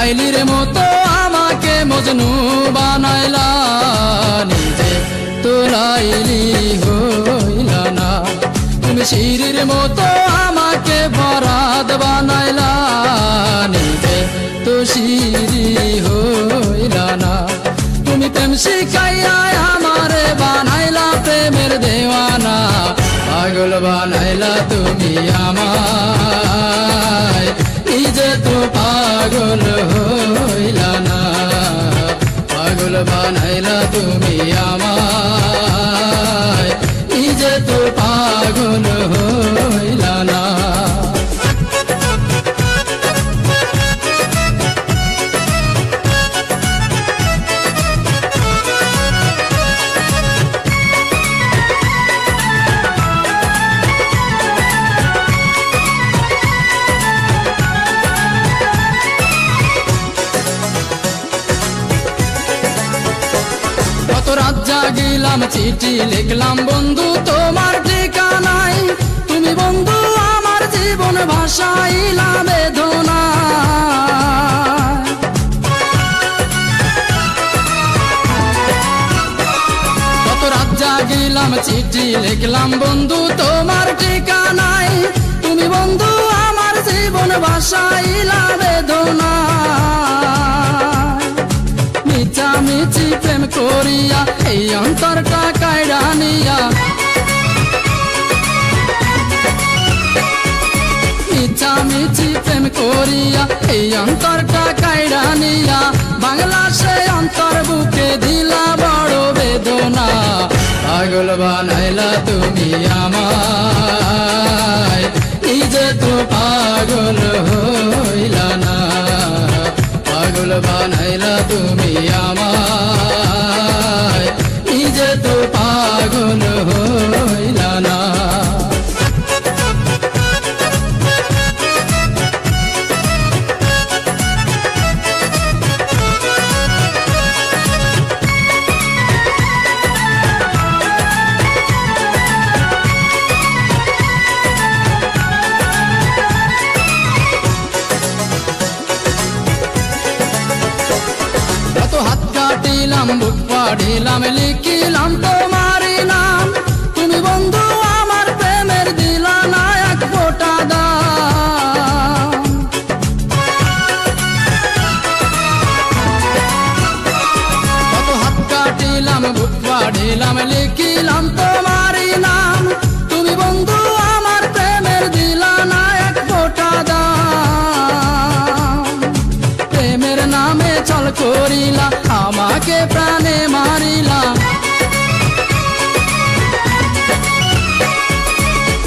লাইলির মতো আমাকে মজনু বানাইলা, নিজে তো লাইলি হইলা না। তুমি শিরির মতো আমাকে ফরাদ বানাইলা, নিজে তো শিরি হইলা না। তুমি প্রেম শিখাইয়া আমারে বানাইলা প্রেমের দেওয়ানা, পাগল বানাইলা তুমি আমায়, নিজে তো পাগল হইলা না। পাগল বানাইলা তুমি আমায়, নিজে তো পাগল হইলা না। রাত জাগিলাম চিঠি লিখলাম বন্ধু তোমার ঠিকানায়, তুমি বন্ধু আমার জীবন ভাসাইলা বেদনা। কত রাত জাগিলাম চিঠি লিখলাম বন্ধু তোমার ঠিকানায়, তুমি বন্ধু আমার জীবন ভাসাইলা বেদনা। মিছি প্রেম করিয়া এই অন্তরটা কাইড়া নিয়া, মিছি প্রেম করিয়া এই অন্তরটা কাইড়া নিয়া, বাংলা সে অন্তর বুকে দিলা বড় বেদনা। পাগল বানাইলা তুমি আমায়, নিজে তো পাগল হইলা না। পাগল বানাইলা তুমি আমায়, নিজে তো পাগল হইলা না। হাত কাটিলাম বুক পাড়িলাম লিখিলাম তোমারই নাম, তুমি বন্ধু আমার প্রেমের দিলা না এক ফোঁটা দাম। কত হাত কাটিলাম বুক পাড়িলাম লিখিলাম তোমারই নাম, তুমি বন্ধু আমার প্রেমের দিলা না এক ফোঁটা দাম। প্রেমের নামে চল করিলা আমাকে প্রাণে মারিলা,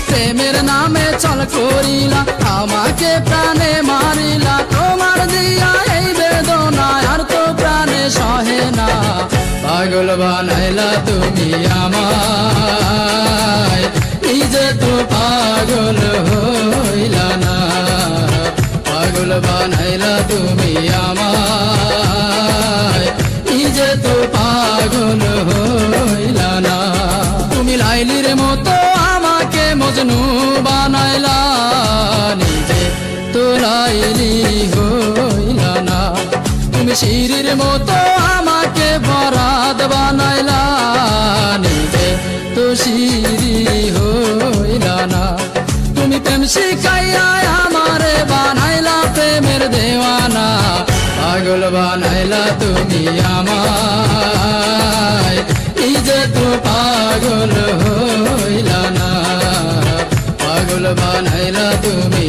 প্রেমের নামে চল করিলা আমাকে প্রাণে মারিলা। তোমার দিয়া এই বেদনা আর তো প্রাণে সহে না, পাগল বানাইলা তুমি আমায়, নিজে তো পাগল হইলা না। পাগল বানাইলা তুমি আমায়, নিজে তো পাগল হইলা না। তুমি লাইলির মতো আমাকে মজনু বানাইলা, নিজে তো লাইলি হইলা না। তুমি শিরির মতো আমাকে ফরাদ বানাইলা, নিজে তো শিরি হইলা না। তুমি প্রেম শিখাইয়া আমারে বানাইলা প্রেমের দেওয়ানা, পাগল বানাইলা তুমি আমায়, নিজে তো পাগল হইলা না। পাগল বানাইলা তুমি